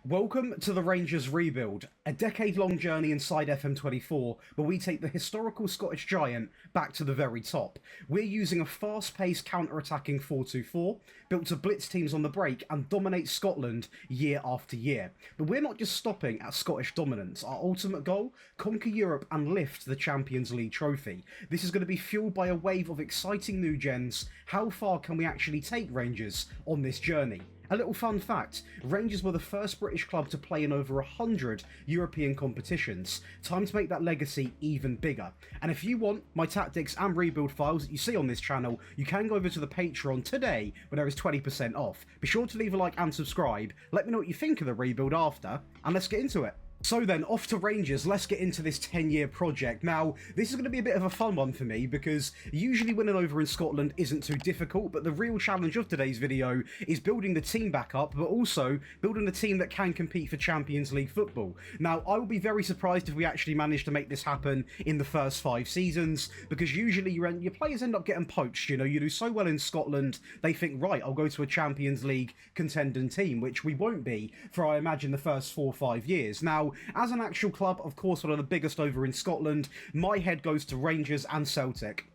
Welcome to the Rangers rebuild, a decade-long journey inside FM24 where we take the historical Scottish giant back to the very top. We're using a fast-paced counter-attacking 4-2-4, built to blitz teams on the break and dominate Scotland year after year. But we're not just stopping at Scottish dominance. Our ultimate goal? Conquer Europe and lift the Champions League trophy. This is going to be fueled by a wave of exciting new gens. How far can we actually take Rangers on this journey? A little fun fact, Rangers were the first British club to play in over 100 European competitions. Time to make that legacy even bigger. And if you want my tactics and rebuild files that you see on this channel, you can go over to the Patreon today where there is 20% off. Be sure to leave a like and subscribe, let me know what you think of the rebuild after, and let's get into it. So then, off to Rangers, let's get into this 10-year project. Now, this is going to be a bit of a fun one for me because usually winning over in Scotland isn't too difficult, but the real challenge of today's video is building the team back up, but also building a team that can compete for Champions League football. Now, I will be very surprised if we actually manage to make this happen in the first 5 seasons, because usually your players end up getting poached. You know, you do so well in Scotland, they think, right, I'll go to a Champions League contending team, which we won't be for, I imagine, the first 4 or 5 years. Now, as an actual club, of course, one of the biggest over in Scotland, my head goes to Rangers and Celtic.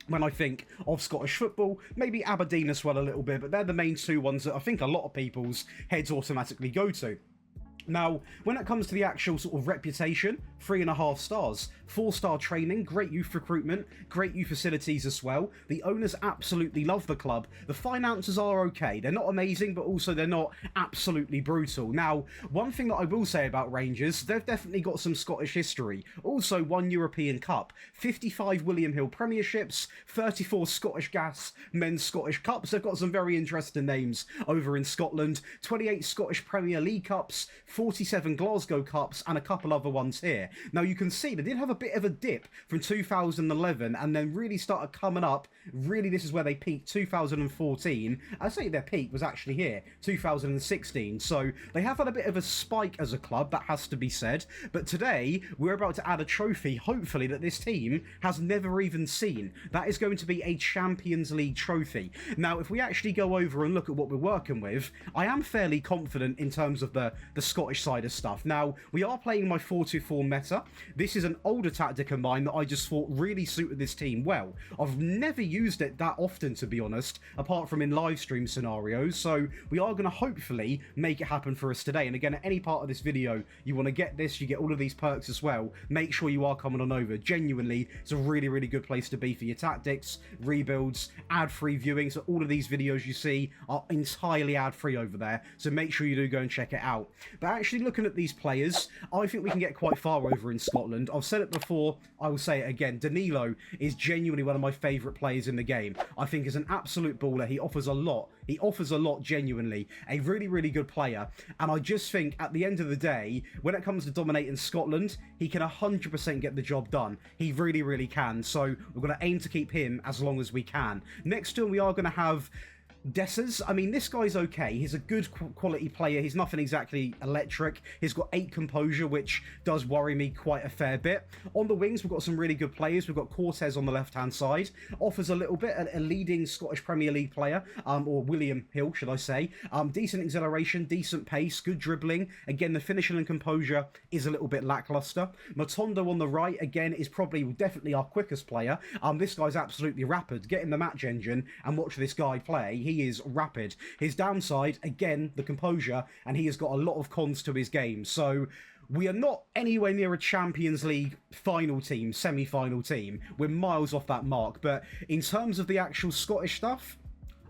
When I think of Scottish football, maybe Aberdeen as well a little bit, but they're the main 2 ones that I think a lot of people's heads automatically go to. Now, when it comes to the actual sort of reputation, 3.5 stars. 4-star training, great youth recruitment, great youth facilities as well. The owners absolutely love the club. The finances are okay. They're not amazing, but also they're not absolutely brutal. Now, one thing that I will say about Rangers, they've definitely got some Scottish history. Also, 1 European Cup, 55 William Hill Premierships, 34 Scottish Gas Men's Scottish Cups. They've got some very interesting names over in Scotland. 28 Scottish Premier League Cups, 47 Glasgow Cups, and a couple other ones here. Now, you can see they did have a bit of a dip from 2011 and then really started coming up. Really, this is where they peaked, 2014. I say their peak was actually here, 2016. So they have had a bit of a spike as a club, that has to be said. But today, we're about to add a trophy, hopefully, that this team has never even seen. That is going to be a Champions League trophy. Now, if we actually go over and look at what we're working with, I am fairly confident in terms of the Scottish side of stuff. Now, we are playing my 4-2-4 meta. This is an older tactic of mine that I just thought really suited this team well. I've never used it that often, to be honest, apart from in live stream scenarios, so we are going to hopefully make it happen for us today. And again, at any part of this video you want to get this, you get all of these perks as well, make sure you are coming on over. Genuinely, it's a really, really good place to be for your tactics, rebuilds, ad-free viewing. So all of these videos you see are entirely ad-free over there, so make sure you do go and check it out. But actually, looking at these players, I think we can get quite far over in Scotland. I've said it before, I will say it again. Danilo is genuinely one of my favourite players in the game. I think he's an absolute baller. He offers a lot. He offers a lot, genuinely. A really, really good player. And I just think at the end of the day, when it comes to dominating Scotland, he can 100% get the job done. He really, really can. So we're going to aim to keep him as long as we can. Next to him, we are going to have Dessers. I mean, this guy's okay. He's a good quality player. He's nothing exactly electric. He's got 8 composure, which does worry me quite a fair bit. On the wings, we've got some really good players. We've got Cortez on the left-hand side. Offers a little bit, a leading Scottish Premier League player, or William Hill, should I say. Decent acceleration, decent pace, good dribbling. Again, the finishing and composure is a little bit lackluster. Matondo on the right, again, is probably definitely our quickest player. This guy's absolutely rapid. Get in the match engine and watch this guy play. He is rapid. His downside, again, the composure, and he has got a lot of cons to his game. So we are not anywhere near a Champions League final team, semi-final team. We're miles off that mark. But in terms of the actual Scottish stuff,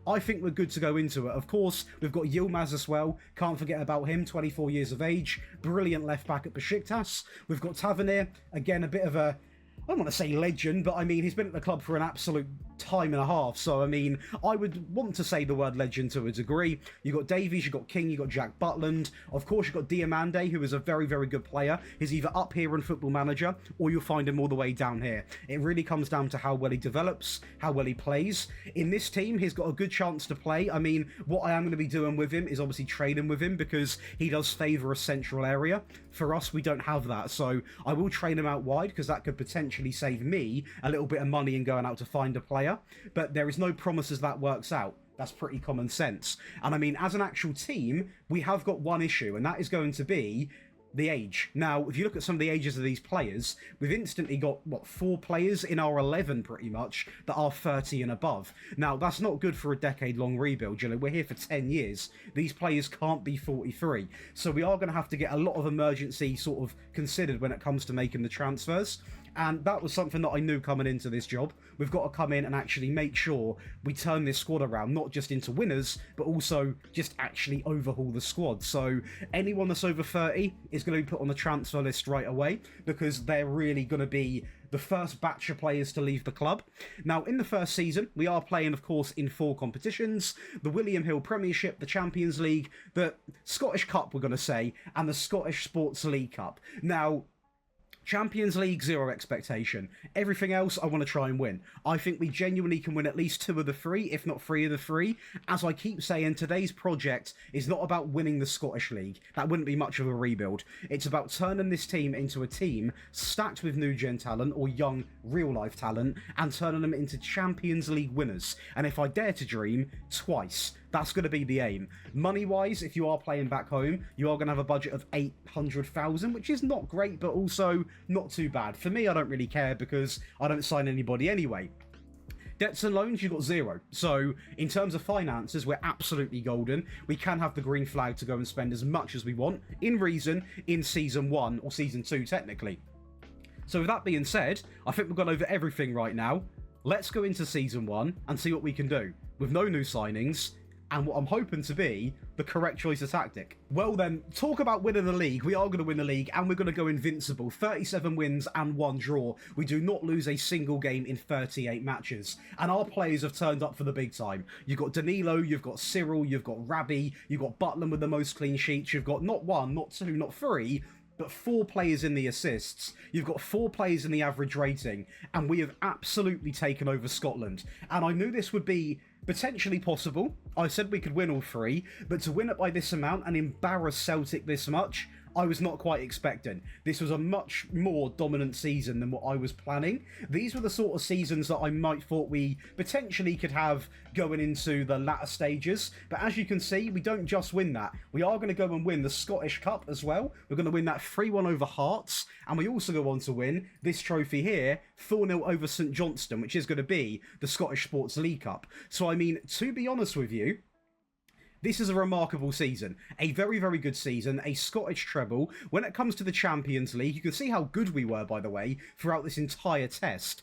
I think we're good to go into it. Of course, we've got Yilmaz as well. Can't forget about him, 24 years of age. Brilliant left back at Besiktas. We've got Tavernier, again, a bit of a, I don't want to say legend, but I mean, he's been at the club for an absolute time and a half. So, I mean, I would want to say the word legend to a degree. You've got Davies, you've got King, you've got Jack Butland. Of course, you've got Diamande, who is a very, very good player. He's either up here in Football Manager, or you'll find him all the way down here. It really comes down to how well he develops, how well he plays. In this team, he's got a good chance to play. I mean, what I am going to be doing with him is obviously trading with him, because he does favour a central area. For us, we don't have that. So I will train him out wide, because that could potentially save me a little bit of money in going out to find a player. But there is no promises that works out. That's pretty common sense. And I mean, as an actual team, we have got one issue, and that is going to be the age. Now, if you look at some of the ages of these players, we've instantly got, what, 4 players in our 11 pretty much that are 30 and above. Now, that's not good for a decade-long rebuild. You know, we're here for 10 years. These players can't be 43. So we are going to have to get a lot of emergency sort of considered when it comes to making the transfers. And that was something that I knew coming into this job. We've got to come in and actually make sure we turn this squad around, not just into winners, but also just actually overhaul the squad. So anyone that's over 30 is going to be put on the transfer list right away, because they're really going to be the first batch of players to leave the club. Now, in the first season, we are playing, of course, in 4 competitions: the William Hill Premiership, the Champions League, the Scottish Cup, we're going to say, and the Scottish Sports League Cup. Now, Champions League, 0 expectation. Everything else, I want to try and win. I think we genuinely can win at least 2 of the 3, if not 3 of the 3. As I keep saying, today's project is not about winning the Scottish League. That wouldn't be much of a rebuild. It's about turning this team into a team stacked with new gen talent, or young real-life talent, and turning them into Champions League winners. And if I dare to dream, twice. That's going to be the aim. Money-wise, if you are playing back home, you are going to have a budget of 800,000, which is not great, but also not too bad. For me, I don't really care because I don't sign anybody anyway. Debts and loans, you've got 0. So, in terms of finances, we're absolutely golden. We can have the green flag to go and spend as much as we want, in reason, in Season 1, or Season 2, technically. So, with that being said, I think we've gone over everything right now. Let's go into Season 1 and see what we can do, with no new signings, and what I'm hoping to be the correct choice of tactic. Well then, talk about winning the league. We are going to win the league, and we're going to go invincible. 37 wins and 1 draw. We do not lose a single game in 38 matches. And our players have turned up for the big time. You've got Danilo, you've got Cyril, you've got Rabbi, you've got Butland with the most clean sheets, you've got not 1, not 2, not 3, but 4 players in the assists. You've got 4 players in the average rating, and we have absolutely taken over Scotland. And I knew this would be potentially possible. I said we could win all 3, but to win it by this amount and embarrass Celtic this much, I was not quite expecting. This was a much more dominant season than what I was planning. These were the sort of seasons that I might thought we potentially could have going into the latter stages. But as you can see, we don't just win that. We are going to go and win the Scottish Cup as well. We're going to win that 3-1 over Hearts. And we also go on to win this trophy here, 4-0 over St Johnstone, which is going to be the Scottish Sports League Cup. So, I mean, to be honest with you, this is a remarkable season. A very, very good season. A Scottish treble. When it comes to the Champions League, you can see how good we were, by the way, throughout this entire test.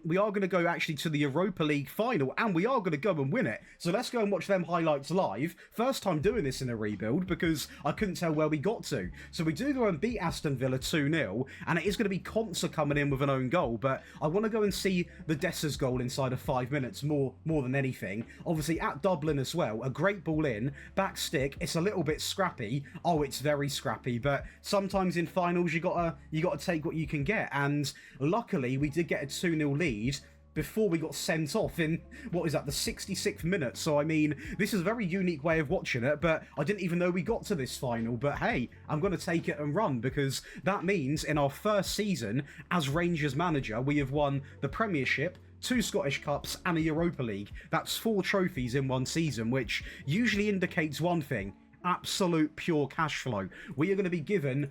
We are going to go actually to the Europa League final, and we are going to go and win it. So let's go and watch them highlights live. First time doing this in a rebuild, because I couldn't tell where we got to. So we do go and beat Aston Villa 2-0, and it is going to be Conser coming in with an own goal, but I want to go and see the Dessers goal inside of 5 minutes, more than anything. Obviously, at Dublin as well, a great ball in, back stick. It's a little bit scrappy. Oh, it's very scrappy, but sometimes in finals you gotta take what you can get, and luckily we did get a 2-0 lead before we got sent off in, what is that, the 66th minute. So I mean, this is a very unique way of watching it, but I didn't even know we got to this final. But hey, I'm going to take it and run, because that means in our first season as Rangers manager, we have won the Premiership, 2 Scottish Cups, and a Europa League. That's 4 trophies in one season, which usually indicates one thing: absolute pure cash flow. We are going to be given...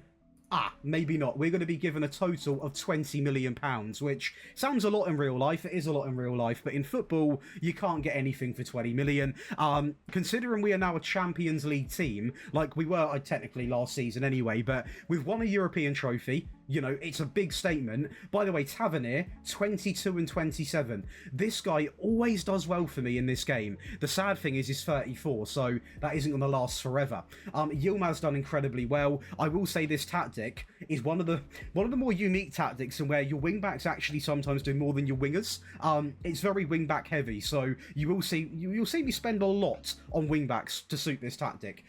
maybe not. We're going to be given a total of £20 million, which sounds a lot in real life. It is a lot in real life, but in football, you can't get anything for 20 million. Considering we are now a Champions League team, like we were technically last season anyway, but we've won a European trophy. You know, it's a big statement. By the way, Tavernier, 22 and 27. This guy always does well for me in this game. The sad thing is he's 34, so that isn't going to last forever. Yilmaz's done incredibly well. I will say this tactic is one of the more unique tactics, and where your wing-backs actually sometimes do more than your wingers. It's very wing-back heavy, so you'll see me spend a lot on wing-backs to suit this tactic.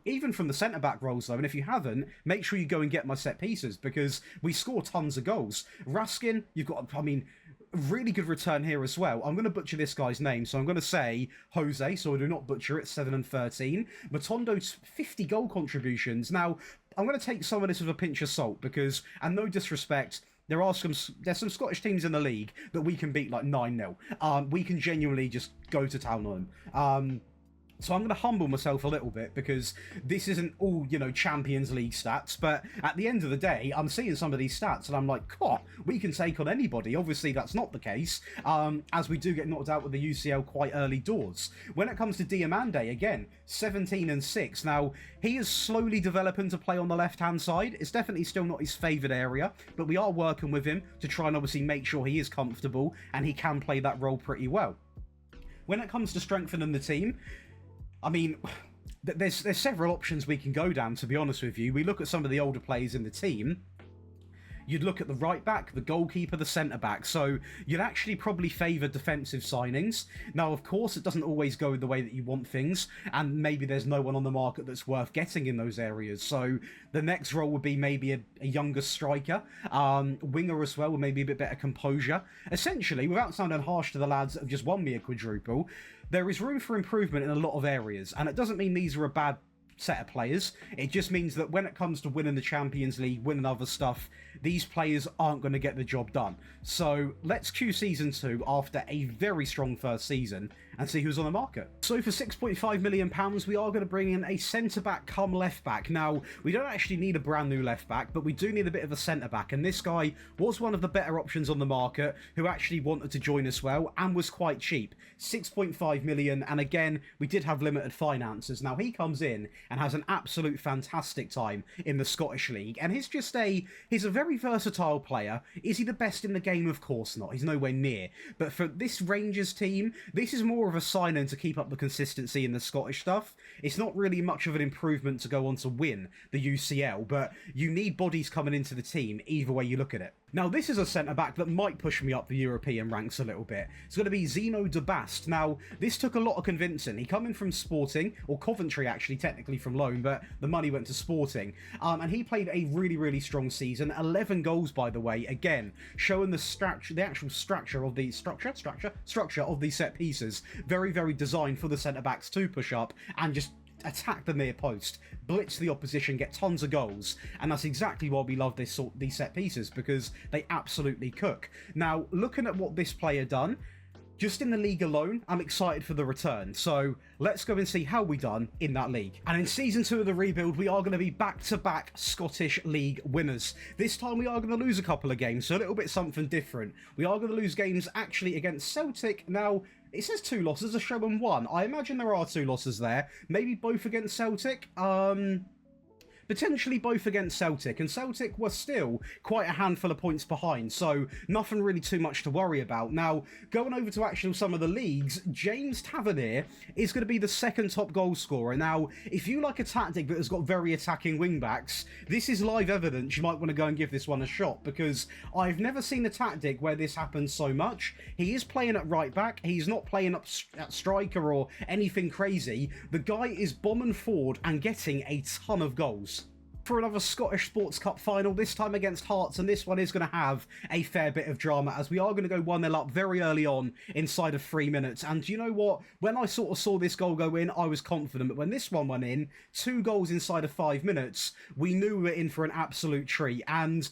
Even from the centre-back roles, though, and if you haven't, make sure you go and get my set pieces, because we score tons of goals. Raskin, you've got, I mean, really good return here as well. I'm going to butcher this guy's name, so I'm going to say Jose, so I do not butcher it. 7 and 13. Matondo's 50 goal contributions. Now, I'm going to take some of this with a pinch of salt, because, and no disrespect, there's some Scottish teams in the league that we can beat like 9-0. We can genuinely just go to town on them. So I'm going to humble myself a little bit because this isn't all, Champions League stats. But at the end of the day, I'm seeing some of these stats and I'm like, God, we can take on anybody. Obviously, that's not the case, as we do get knocked out with the UCL quite early doors. When it comes to Diamande, again, 17-6. Now, he is slowly developing to play on the left-hand side. It's definitely still not his favoured area, but we are working with him to try and obviously make sure he is comfortable and he can play that role pretty well. When it comes to strengthening the team, I mean, there's several options we can go down, to be honest with you. We look at some of the older players in the team. You'd look at the right back, the goalkeeper, the centre back. So you'd actually probably favour defensive signings. Now, of course, it doesn't always go the way that you want things, and maybe there's no one on the market that's worth getting in those areas. So the next role would be maybe a younger striker, winger as well, with maybe a bit better composure. Essentially, without sounding harsh to the lads that have just won me a quadruple, there is room for improvement in a lot of areas, and it doesn't mean these are a bad set of players. It just means that when it comes to winning the Champions League, winning other stuff, these players aren't going to get the job done. So let's cue Season 2 after a very strong first season and see who's on the market. So for £6.5 million, we are going to bring in a centre-back come left-back. Now, we don't actually need a brand new left-back, but we do need a bit of a centre-back, and this guy was one of the better options on the market who actually wanted to join us well and was quite cheap. 6.5 million, and again, we did have limited finances. Now, he comes in and has an absolute fantastic time in the Scottish League, and he's a very versatile player. Is he the best in the game? Of course not. He's nowhere near. But for this Rangers team, this is more of a sign-in to keep up the consistency in the Scottish stuff. It's not really much of an improvement to go on to win the UCL, but you need bodies coming into the team either way you look at it. Now, this is a centre-back that might push me up the European ranks a little bit. It's going to be Zeno de Bast. Now, this took a lot of convincing. He come in from Sporting, or Coventry actually, technically from loan, but the money went to Sporting. And he played a really, really strong season. 11 goals, by the way, again, showing the actual structure of the set pieces. Very, very designed for the centre-backs to push up and just attack the near post, blitz the opposition, get tons of goals, and that's exactly why we love these set pieces, because they absolutely cook. Now, looking at what this player done, just in the league alone, I'm excited for the return. So let's go and see how we done in that league. And in Season 2 of the rebuild, we are going to be back-to-back Scottish League winners. This time we are going to lose a couple of games, so a little bit something different. We are going to lose games actually against Celtic. Now, it says 2 losses, a show and 1. I imagine there are 2 losses there. Maybe both against Celtic. Potentially both against Celtic, and Celtic were still quite a handful of points behind, so nothing really too much to worry about. Now, going over to actually some of the leagues, James Tavernier is going to be the second top goal scorer. Now, if you like a tactic that has got very attacking wing-backs, this is live evidence. You might want to go and give this one a shot, because I've never seen a tactic where this happens so much. He is playing at right-back. He's not playing up at striker or anything crazy. The guy is bombing forward and getting a ton of goals. For another Scottish Sports Cup final, this time against Hearts, and this one is going to have a fair bit of drama, as we are going to go 1-0 up very early on inside of 3 minutes. And you know what? When I sort of saw this goal go in, I was confident, but when this one went in, 2 goals inside of 5 minutes, we knew we were in for an absolute treat. And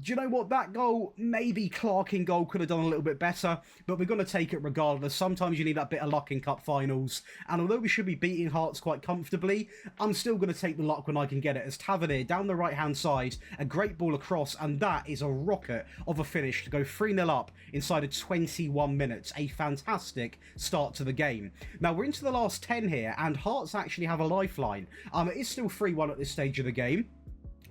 do you know what? That goal, maybe Clark in goal could have done a little bit better, but we're going to take it regardless. Sometimes you need that bit of luck in cup finals, and although we should be beating Hearts quite comfortably, I'm still going to take the luck when I can get it, as Tavernier down the right hand side, a great ball across, and that is a rocket of a finish to go 3-0 up inside of 21 minutes. A fantastic start to the game. Now we're into the last 10 here, and Hearts actually have a lifeline. It is still 3-1 at this stage of the game,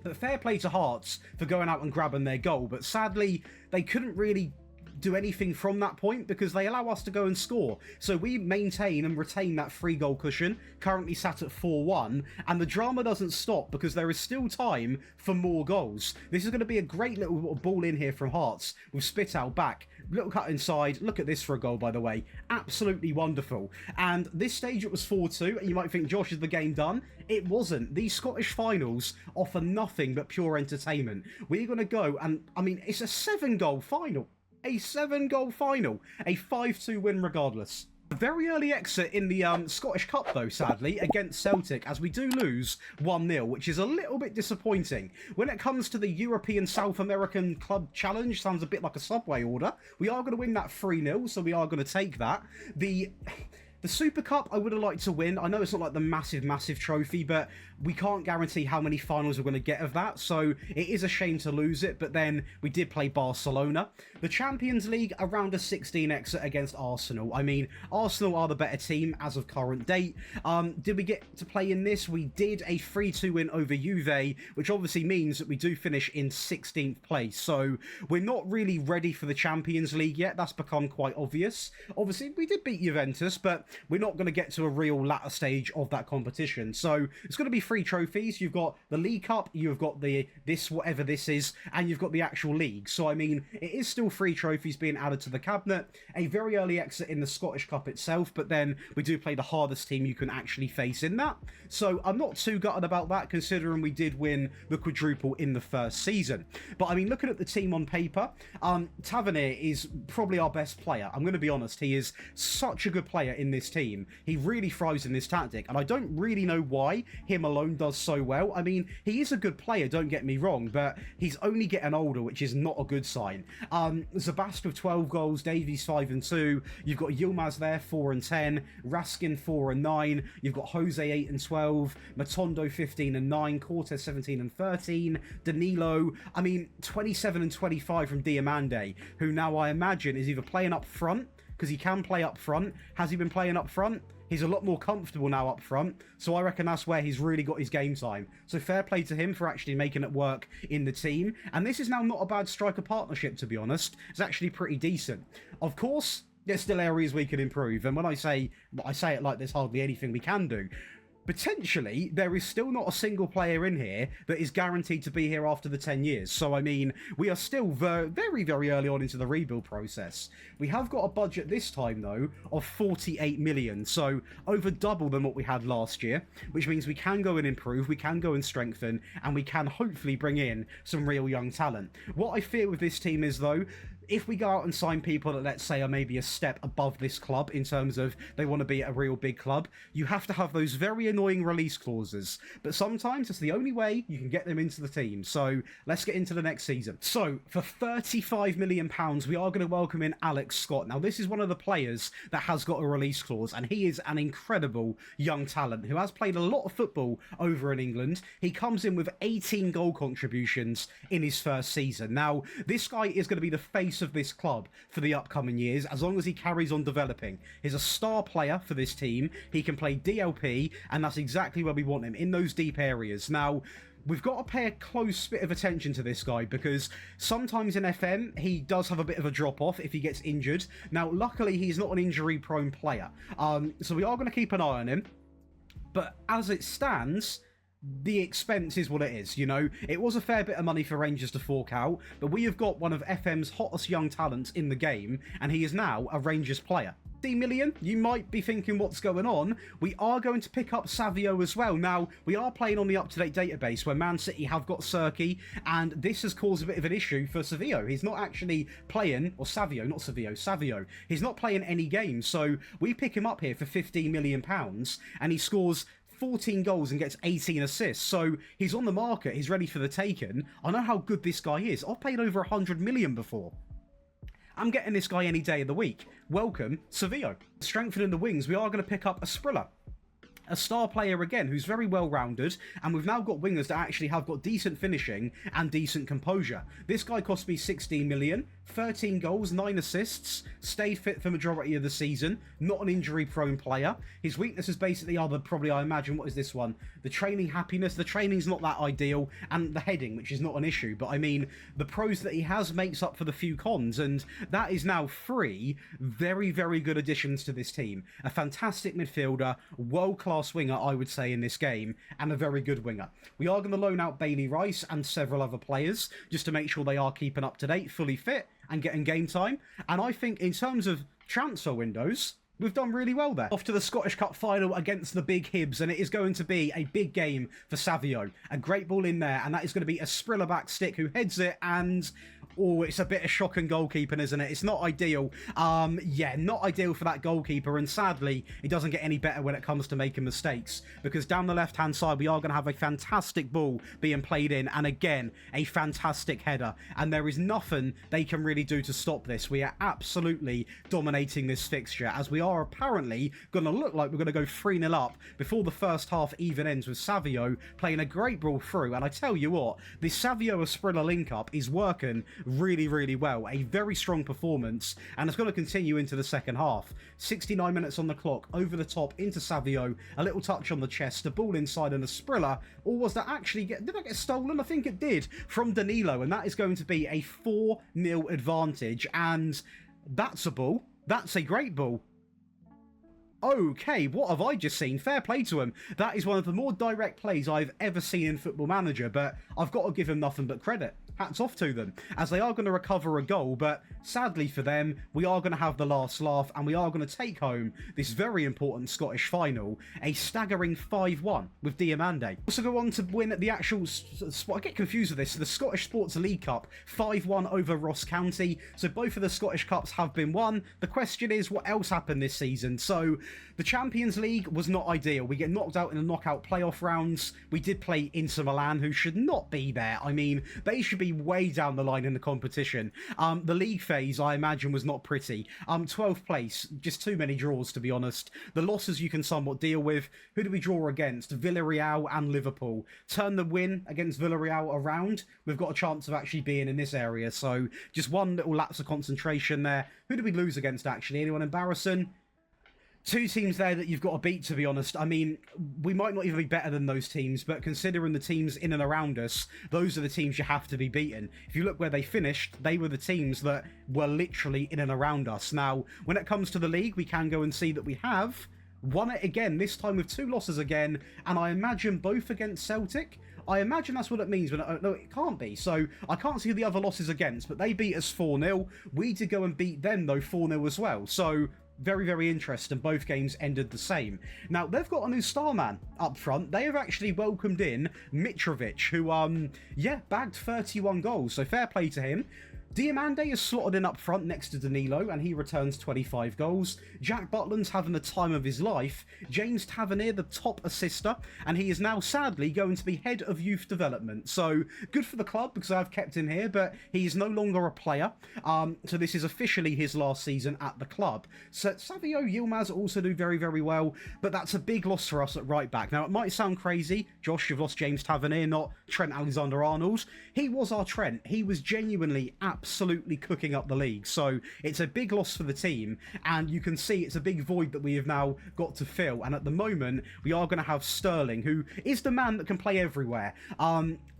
but fair play to Hearts for going out and grabbing their goal, but sadly they couldn't really do anything from that point because they allow us to go and score. So we maintain and retain that 3-goal cushion, currently sat at 4-1, and the drama doesn't stop because there is still time for more goals. This is going to be a great little ball in here from Hearts with Spittal back. Little cut inside. Look at this for a goal, by the way. Absolutely wonderful. And this stage it was 4-2, and you might think, Josh, is the game done? It wasn't. These Scottish finals offer nothing but pure entertainment. We're going to go, and I mean, it's a 7-goal final. A 7-goal final. A 5-2 win regardless. Very early exit in the Scottish Cup, though, sadly, against Celtic, as we do lose 1-0, which is a little bit disappointing. When it comes to the European South American Club Challenge, sounds a bit like a subway order. We are going to win that 3-0, so we are going to take that. The Super Cup, I would have liked to win. I know it's not like the massive trophy, but we can't guarantee how many finals we're going to get of that, so it is a shame to lose it, but then we did play Barcelona. The Champions League, around a 16 exit against Arsenal. I mean, Arsenal are the better team as of current date. Did we get to play in this? We did a 3-2 win over Juve, which obviously means that we do finish in 16th place, so we're not really ready for the Champions League yet. That's become quite obvious. Obviously, we did beat Juventus, but we're not going to get to a real latter stage of that competition. So it's going to be 3 trophies. You've got the League Cup, you've got this whatever this is, and you've got the actual league. So I mean, it is still 3 trophies being added to the cabinet. A very early exit in the Scottish Cup itself, but then we do play the hardest team you can actually face in that. So I'm not too gutted about that, considering we did win the quadruple in the first season. But I mean, looking at the team on paper, Tavernier is probably our best player. I'm going to be honest, he is such a good player in this team. He really thrives in this tactic, and I don't really know why him alone does so well. I mean, he is a good player, don't get me wrong, but he's only getting older, which is not a good sign. Zabast with 12 goals, Davies 5 and 2, you've got Yilmaz there 4 and 10, Raskin 4 and 9, you've got Jose 8 and 12, Matondo 15 and 9, Cortez 17 and 13, Danilo, I mean, 27 and 25 from Diamande, who now I imagine is either playing up front, because he can play up front. Has he been playing up front? He's a lot more comfortable now up front, so I reckon that's where he's really got his game time. So fair play to him for actually making it work in the team. And this is now not a bad striker partnership, to be honest. It's actually pretty decent. Of course, there's still areas we can improve, and when I say it like there's hardly anything we can do. Potentially, there is still not a single player in here that is guaranteed to be here after the 10 years. So, I mean, we are still very early on into the rebuild process. We have got a budget this time, though, of 48 million. So, over double than what we had last year, which means we can go and improve, we can go and strengthen, and we can hopefully bring in some real young talent. What I fear with this team is, though, if we go out and sign people that, let's say, are maybe a step above this club in terms of they want to be at a real big club, you have to have those very annoying release clauses. But sometimes it's the only way you can get them into the team. So let's get into the next season. So for £35 million, we are going to welcome in Alex Scott. Now, this is one of the players that has got a release clause, and he is an incredible young talent who has played a lot of football over in England. He comes in with 18 goal contributions in his first season. Now, this guy is going to be the face of this club for the upcoming years, as long as he carries on developing. He's a star player for this team. He can play DLP, and that's exactly where we want him, in those deep areas. Now, we've got to pay a close bit of attention to this guy, because sometimes in FM, he does have a bit of a drop-off if he gets injured. Now, luckily, he's not an injury-prone player, so we are going to keep an eye on him. But as it stands, the expense is what it is, you know. It was a fair bit of money for Rangers to fork out, but we have got one of FM's hottest young talents in the game, and he is now a Rangers player. 50 million, you might be thinking what's going on. We are going to pick up Savio as well. Now, we are playing on the up-to-date database where Man City have got Serki, and this has caused a bit of an issue for Savio. He's not actually playing, or Savio, not Savio, Savio. He's not playing any games, so we pick him up here for £15 million, and he scores 14 goals and gets 18 assists, so he's on the market, he's ready for the taken. I know how good this guy is. I've paid over 100 million before. I'm getting this guy any day of the week. Welcome, Savio. Strengthening the wings, we are going to pick up a Sprilla. A star player again, who's very well-rounded, and we've now got wingers that actually have got decent finishing and decent composure. This guy cost me 16 million, 13 goals, 9 assists, stayed fit for majority of the season, not an injury-prone player. His weaknesses basically are probably, I imagine, what is this one? The training happiness. The training's not that ideal, and the heading, which is not an issue, but I mean, the pros that he has makes up for the few cons, and that is now 3 very good additions to this team. A fantastic midfielder, world-class winger, I would say, in this game, and a very good winger. We are going to loan out Bailey Rice and several other players just to make sure they are keeping up to date, fully fit, and getting game time. And I think in terms of transfer windows, we've done really well there. Off to the Scottish Cup final against the big Hibs, and it is going to be a big game for Savio. A great ball in there, and that is going to be a Sprilla back stick who heads it, and oh, it's a bit of shocking goalkeeping, isn't it? It's not ideal. Yeah, not ideal for that goalkeeper, and sadly, he doesn't get any better when it comes to making mistakes, because down the left-hand side, we are going to have a fantastic ball being played in, and again, a fantastic header, and there is nothing they can really do to stop this. We are absolutely dominating this fixture, as we are apparently going to look like we're going to go 3-0 up before the first half even ends, with Savio playing a great ball through, and I tell you what, this Savio-Sprilla link-up is working really, really well. A very strong performance, and it's going to continue into the second half. 69 minutes on the clock, over the top into Savio, a little touch on the chest, the ball inside, and a Sprilla. Or was that actually did that get stolen? I think it did, from Danilo, and that is going to be a 4-0 advantage, and that's a ball. That's a great ball. Okay, what have I just seen? Fair play to him. That is one of the more direct plays I've ever seen in Football Manager, but I've got to give him nothing but credit. Hats off to them, as they are going to recover a goal, but sadly for them, we are going to have the last laugh, and we are going to take home this very important Scottish final, a staggering 5-1 with Diamande. Also go on to win the actual spot. I get confused with this. The Scottish Sports League Cup, 5-1 over Ross County. So both of the Scottish Cups have been won. The question is, what else happened this season? So the Champions League was not ideal. We get knocked out in the knockout playoff rounds. We did play Inter Milan, who should not be there. I mean, they should be way down the line in the competition. The league phase, I imagine, was not pretty. 12th place, just too many draws, to be honest. The losses you can somewhat deal with. Who do we draw against? Villarreal and Liverpool. Turn the win against Villarreal around. We've got a chance of actually being in this area, so just one little lapse of concentration there. Who did we lose against, actually? Anyone embarrassing? Two teams there that you've got to beat, to be honest. I mean, we might not even be better than those teams, but considering the teams in and around us, those are the teams you have to be beaten. If you look where they finished, they were the teams that were literally in and around us. Now, when it comes to the league, we can go and see that we have won it again, this time with 2 losses again, and I imagine both against Celtic. I imagine that's what it means, but no, it can't be. So I can't see who the other losses against, but they beat us 4-0. We did go and beat them, though, 4-0 as well. So very, very interesting. Both games ended the same. Now, they've got a new star man up front. They have actually welcomed in Mitrovic, who, yeah, bagged 31 goals. So fair play to him. Diamande is slotted in up front next to Danilo, and he returns 25 goals. Jack Butland's having the time of his life. James Tavernier, the top assister, and he is now sadly going to be head of youth development. So good for the club, because I've kept him here, but he is no longer a player. So this is officially his last season at the club. So Savio Yilmaz also do very, very well, but that's a big loss for us at right back. Now, it might sound crazy. Josh, you've lost James Tavernier, not Trent Alexander-Arnold. He was our Trent. He was genuinely absolutely cooking up the league. So it's a big loss for the team, and you can see it's a big void that we have now got to fill. And at the moment, we are going to have Sterling, who is the man that can play everywhere.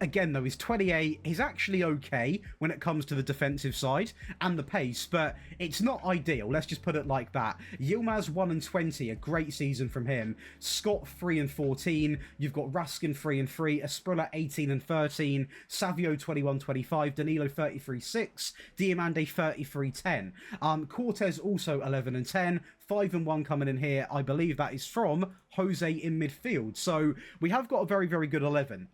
Again, though, he's 28. He's actually okay when it comes to the defensive side and the pace, but it's not ideal. Let's just put it like that. Yilmaz 1-20, a great season from him. Scott 3-14. You've got Raskin 3-3. Esprilla 18-13. Savio 21-25. Danilo 33-6. Diamande 33-10. Cortez also 11-10. 5-1 coming in here. I believe that is from Jose in midfield. So we have got a very, very good 11.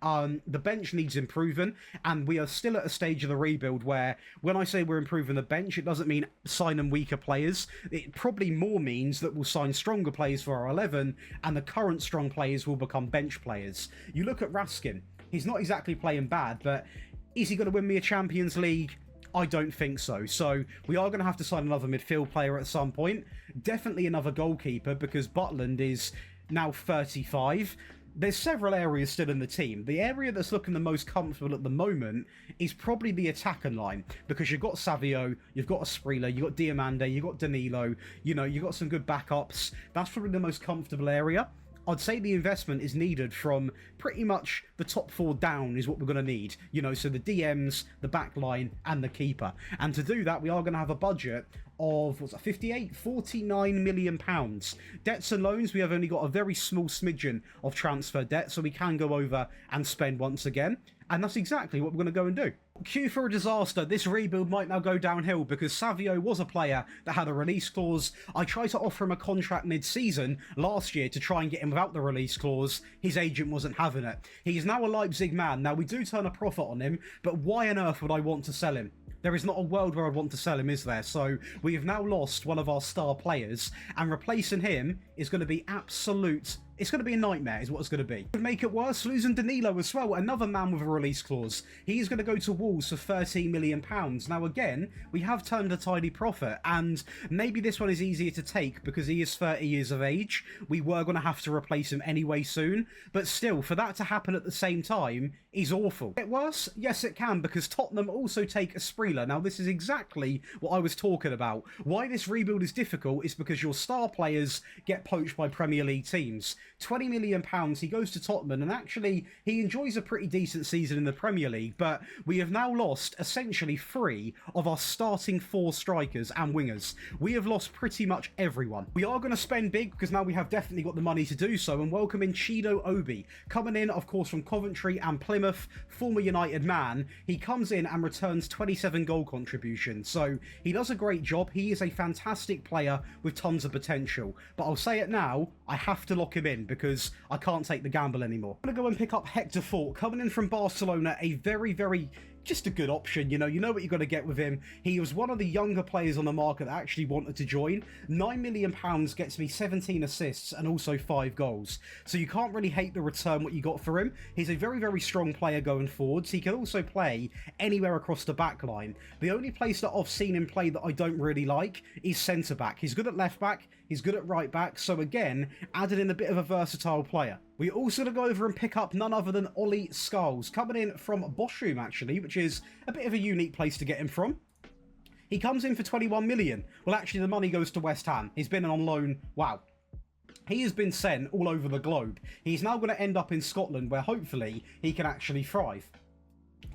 The bench needs improving, and we are still at a stage of the rebuild where when I say we're improving the bench, it doesn't mean signing weaker players. It probably more means that we'll sign stronger players for our 11, and the current strong players will become bench players. You look at Raskin. He's not exactly playing bad, but is he going to win me a Champions League? I don't think so. So we are going to have to sign another midfield player at some point. Definitely another goalkeeper, because Butland is now 35. There's several areas still in the team. The area that's looking the most comfortable at the moment is probably the attacking line, because you've got Savio, you've got Esprilla, you've got Diamande, you've got Danilo, you know, you've got some good backups. That's probably the most comfortable area. I'd say the investment is needed from pretty much the top 4 down is what we're going to need. You know, so the DMs, the back line, and the keeper. And to do that, we are going to have a budget of, what's that, 58, 49 million pounds. Debts and loans, we have only got a very small smidgen of transfer debt, so we can go over and spend once again. And that's exactly what we're going to go and do. Cue for a disaster. This rebuild might now go downhill because Savio was a player that had a release clause. I tried to offer him a contract mid-season last year to try and get him without the release clause. His agent wasn't having it. He's now a Leipzig man. Now, we do turn a profit on him, but why on earth would I want to sell him? There is not a world where I'd want to sell him, is there? So we have now lost one of our star players, and replacing him is going to be absolute... It's going to be a nightmare, is what it's going to be. To make it worse, losing Danilo as well, another man with a release clause. He's going to go to Wolves for £13 million. Now, again, we have turned a tidy profit, and maybe this one is easier to take because he is 30 years of age. We were going to have to replace him anyway soon, but still, for that to happen at the same time is awful. Get worse? Yes, it can, because Tottenham also take a Spreeler. Now, this is exactly what I was talking about. Why this rebuild is difficult is because your star players get poached by Premier League teams. £20 million, he goes to Tottenham, and actually he enjoys a pretty decent season in the Premier League, but we have now lost essentially 3 of our starting 4 strikers and wingers. We have lost pretty much everyone. We are going to spend big because now we have definitely got the money to do so, and welcome in Chido Obi, coming in of course from Coventry and Plymouth, former United man. He comes in and returns 27 goal contributions, so he does a great job. He is a fantastic player with tons of potential, but I'll say it now, I have to lock him in because I can't take the gamble anymore. I'm going to go and pick up Hector Fort, coming in from Barcelona, a very just a good option. You know what you're going to get with him. He was one of the younger players on the market that actually wanted to join. £9 million gets me 17 assists and also 5 goals. So you can't really hate the return what you got for him. He's a very strong player going forwards. He can also play anywhere across the back line. The only place that I've seen him play that I don't really like is centre back. He's good at left back. He's good at right back. So again, added in a bit of a versatile player. We also going to go over and pick up none other than Ollie Scholes, coming in from Bochum actually, which is a bit of a unique place to get him from. He comes in for 21 million. Well, actually, the money goes to West Ham. He's been on loan. Wow. He has been sent all over the globe. He's now going to end up in Scotland, where hopefully he can actually thrive.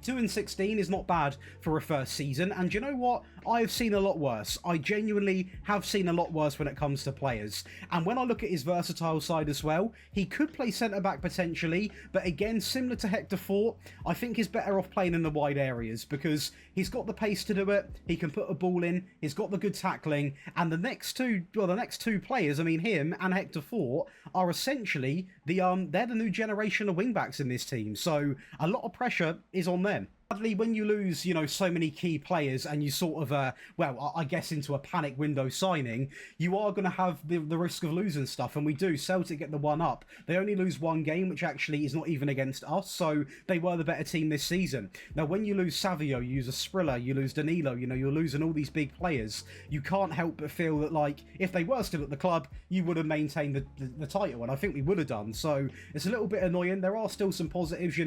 2-16 is not bad for a first season, and you know what? I have seen a lot worse. I genuinely have seen a lot worse when it comes to players. And when I look at his versatile side as well, he could play centre-back potentially, but again, similar to Hector Fort, I think he's better off playing in the wide areas because he's got the pace to do it, he can put a ball in, he's got the good tackling, and the next two players, I mean him and Hector Fort, are essentially they're the new generation of wing-backs in this team, so a lot of pressure is on them. Sadly, when you lose, so many key players and you sort of, I guess into a panic window signing, you are going to have the risk of losing stuff, and we do. Celtic get the one up. They only lose one game, which actually is not even against us, so they were the better team this season. Now, when you lose Savio, you lose a Skrilla, you lose Danilo, you're losing all these big players, you can't help but feel that, like, if they were still at the club, you would have maintained the title, and I think we would have done, so it's a little bit annoying. There are still some positives,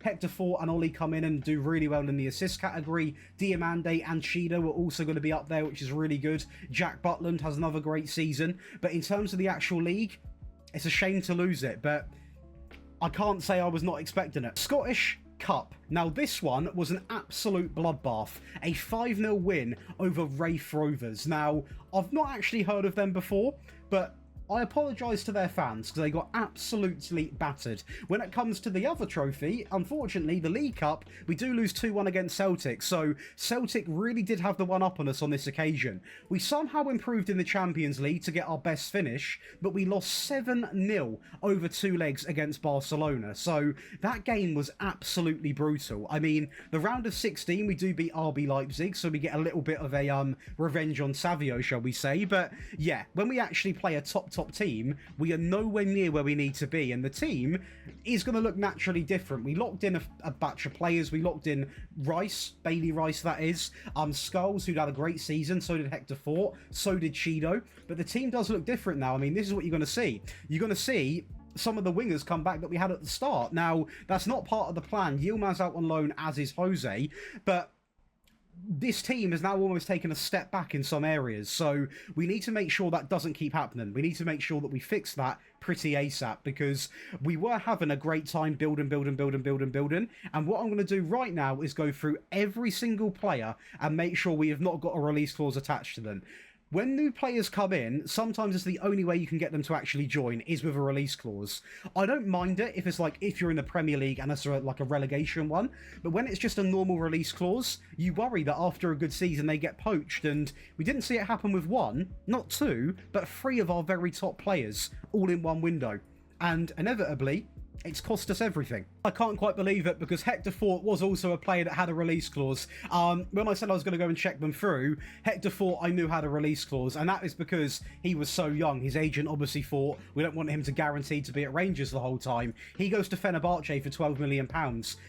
Hector Fort and Ollie come in and do really well in the assist category. Diamande and Chido are also going to be up there, which is really good. Jack Butland has another great season. But in terms of the actual league, it's a shame to lose it, but I can't say I was not expecting it. Scottish Cup. Now, this one was an absolute bloodbath. A 5-0 win over Wraith Rovers. Now, I've not actually heard of them before, but I apologise to their fans because they got absolutely battered. When it comes to the other trophy, unfortunately, the League Cup, we do lose 2-1 against Celtic, so Celtic really did have the one up on us on this occasion. We somehow improved in the Champions League to get our best finish, but we lost 7-0 over 2 legs against Barcelona, so that game was absolutely brutal. I mean, the round of 16, we do beat RB Leipzig, so we get a little bit of a revenge on Savio, shall we say, but yeah, when we actually play a top team, we are nowhere near where we need to be, and the team is going to look naturally different. We locked in a batch of players. We locked in Bailey Rice, that is, Scholes, who'd had a great season, so did Hector Fort, so did Chido, but the team does look different now. I mean, this is what you're going to see. You're going to see some of the wingers come back that we had at the start. Now, that's not part of the plan. Yilmaz out on loan, as is Jose, but this team has now almost taken a step back in some areas, so we need to make sure that doesn't keep happening. We need to make sure that we fix that pretty ASAP, because we were having a great time building, and what I'm going to do right now is go through every single player and make sure we have not got a release clause attached to them. When new players come in, sometimes it's the only way you can get them to actually join is with a release clause. I don't mind it if it's like, if you're in the Premier League and it's like a relegation one, but when it's just a normal release clause, you worry that after a good season they get poached, and we didn't see it happen with one, not two, but three of our very top players, all in one window. And inevitably, it's cost us everything. I can't quite believe it, because Hector Fort was also a player that had a release clause. When I said I was going to go and check them through, Hector Fort I knew had a release clause, and that is because he was so young. His agent obviously thought we don't want him to guarantee to be at Rangers the whole time. He goes to Fenerbahce for £12 million.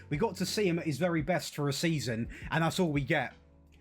We got to see him at his very best for a season, and that's all we get.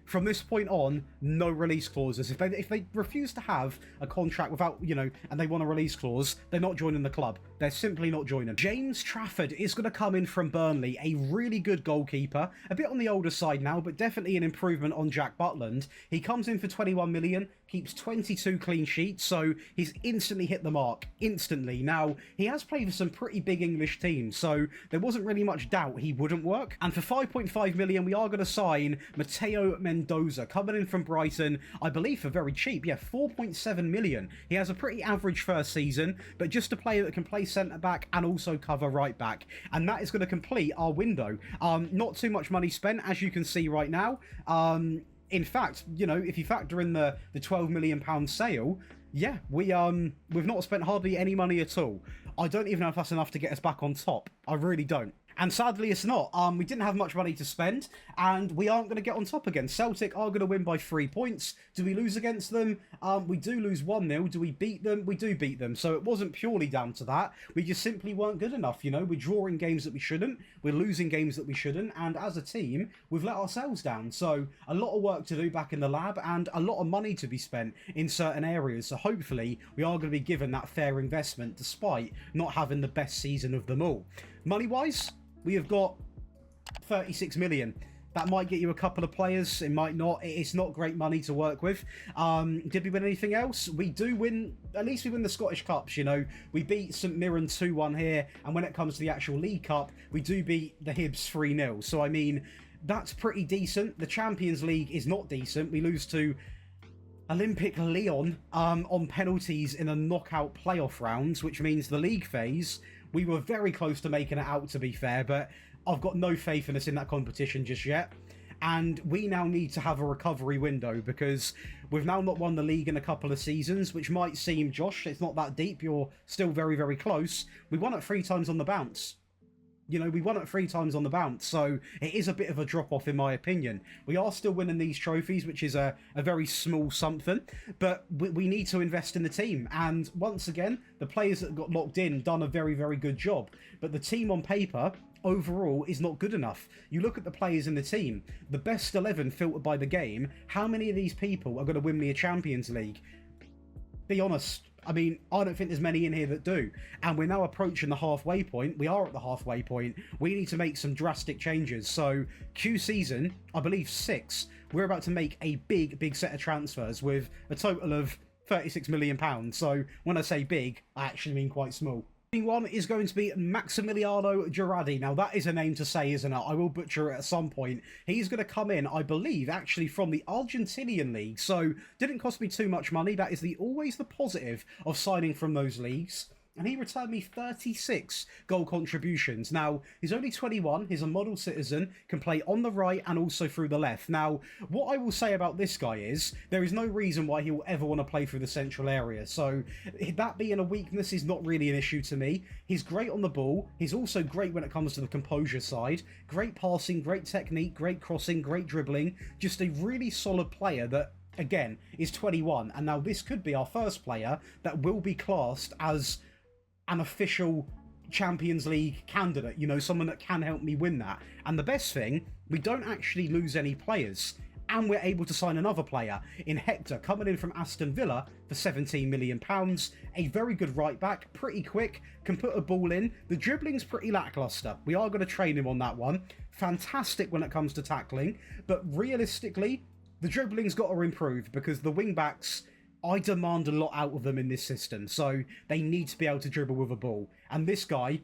From this point on, no release clauses. If they refuse to have a contract without, and they want a release clause, they're not joining the club. They're simply not joining. James Trafford is going to come in from Burnley, a really good goalkeeper, a bit on the older side now, but definitely an improvement on Jack Butland. He comes in for 21 million, keeps 22 clean sheets, so he's instantly hit the mark. Instantly. Now, he has played for some pretty big English teams, so there wasn't really much doubt he wouldn't work. And for 5.5 million, we are going to sign Mateo Mendoza, coming in from Brighton, I believe for very cheap. Yeah, 4.7 million. He has a pretty average first season, but just a player that can play centre-back and also cover right-back. And that is going to complete our window. Not too much money spent, as you can see right now. In fact, if you factor in the £12 million sale, yeah, we've not spent hardly any money at all. I don't even know if that's enough to get us back on top. I really don't. And sadly, it's not. We didn't have much money to spend, and we aren't going to get on top again. Celtic are going to win by 3 points. Do we lose against them? We do lose 1-0. Do we beat them? We do beat them. So it wasn't purely down to that. We just simply weren't good enough. We're drawing games that we shouldn't. We're losing games that we shouldn't. And as a team, we've let ourselves down. So a lot of work to do back in the lab, and a lot of money to be spent in certain areas. So hopefully, we are going to be given that fair investment, despite not having the best season of them all. Money-wise, we have got 36 million. That might get you a couple of players. It might not. It's not great money to work with. Did we win anything else? We do win. At least we win the Scottish Cups. We beat St Mirren 2-1 here. And when it comes to the actual League Cup, we do beat the Hibs 3-0. So, I mean, that's pretty decent. The Champions League is not decent. We lose to Olympic Lyon on penalties in the knockout playoff rounds, which means the league phase, we were very close to making it out, to be fair, but I've got no faith in us in that competition just yet. And we now need to have a recovery window, because we've now not won the league in a couple of seasons, which might seem, Josh, it's not that deep, you're still very, very close. We won it 3 times on the bounce. We won it 3 times on the bounce, so it is a bit of a drop-off in my opinion. We are still winning these trophies, which is a very small something, but we need to invest in the team. And once again, the players that got locked in done a very, very good job. But the team on paper, overall, is not good enough. You look at the players in the team, the best 11 filtered by the game, how many of these people are going to win me a Champions League? Be honest. I mean, I don't think there's many in here that do. And we're now approaching the halfway point. We are at the halfway point. We need to make some drastic changes. So, Q season, I believe 6, we're about to make a big, big set of transfers with a total of £36 million. So, when I say big, I actually mean quite small. One is going to be Maximiliano Girardi. Now, that is a name to say, isn't it? I will butcher it at some point. He's going to come in, I believe, actually from the Argentinian league. So, didn't cost me too much money. That is always the positive of signing from those leagues. And he returned me 36 goal contributions. Now, he's only 21, he's a model citizen, can play on the right and also through the left. Now, what I will say about this guy is, there is no reason why he will ever want to play through the central area. So, that being a weakness is not really an issue to me. He's great on the ball, he's also great when it comes to the composure side. Great passing, great technique, great crossing, great dribbling. Just a really solid player that, again, is 21. And now this could be our first player that will be classed as an official Champions League candidate, someone that can help me win that. And the best thing, we don't actually lose any players. and we're able to sign another player in Hector, coming in from Aston Villa for £17 million. A very good right back, pretty quick, can put a ball in. The dribbling's pretty lackluster. We are going to train him on that one. Fantastic when it comes to tackling, but realistically, the dribbling's got to improve because the wing backs, I demand a lot out of them in this system, so they need to be able to dribble with a ball. And this guy,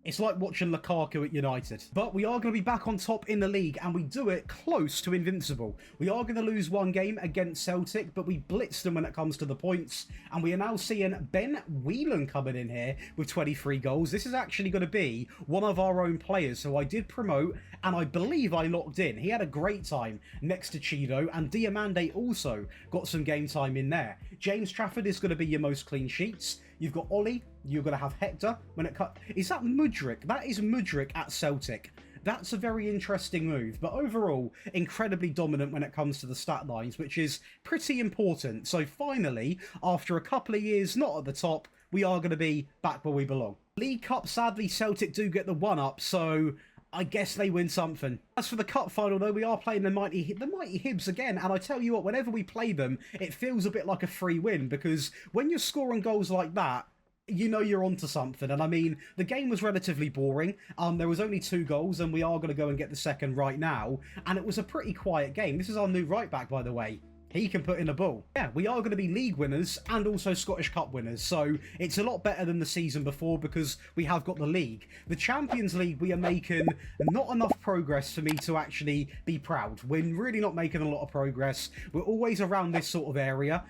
it's like watching Lukaku at United. But we are going to be back on top in the league, and we do it close to invincible. We are going to lose one game against Celtic, but we blitzed them when it comes to the points. And we are now seeing Ben Whelan coming in here with 23 goals. This is actually going to be one of our own players, so I did promote, and I believe I locked in. He had a great time next to Cheeto, and Diamande also got some game time in there. James Trafford is going to be your most clean sheets. You've got Ollie, you're going to have Hector. When it cut, is that Mudryk? That is Mudryk at Celtic. That's a very interesting move, but overall, incredibly dominant when it comes to the stat lines, which is pretty important. So finally, after a couple of years not at the top, we are going to be back where we belong. League Cup, sadly, Celtic do get the one-up, so I guess they win something. As for the cup final, though, we are playing the mighty Hibs again, and I tell you what, whenever we play them, it feels a bit like a free win, because when you're scoring goals like that, you know you're onto something. And I mean, the game was relatively boring. There was only 2 goals, and we are going to go and get the second right now, and it was a pretty quiet game. This is our new right back, by the way. He can put in a ball. Yeah, we are going to be league winners and also Scottish Cup winners, so it's a lot better than the season before because we have got the league. The Champions League, we are making not enough progress for me to actually be proud. We're really not making a lot of progress. We're always around this sort of area.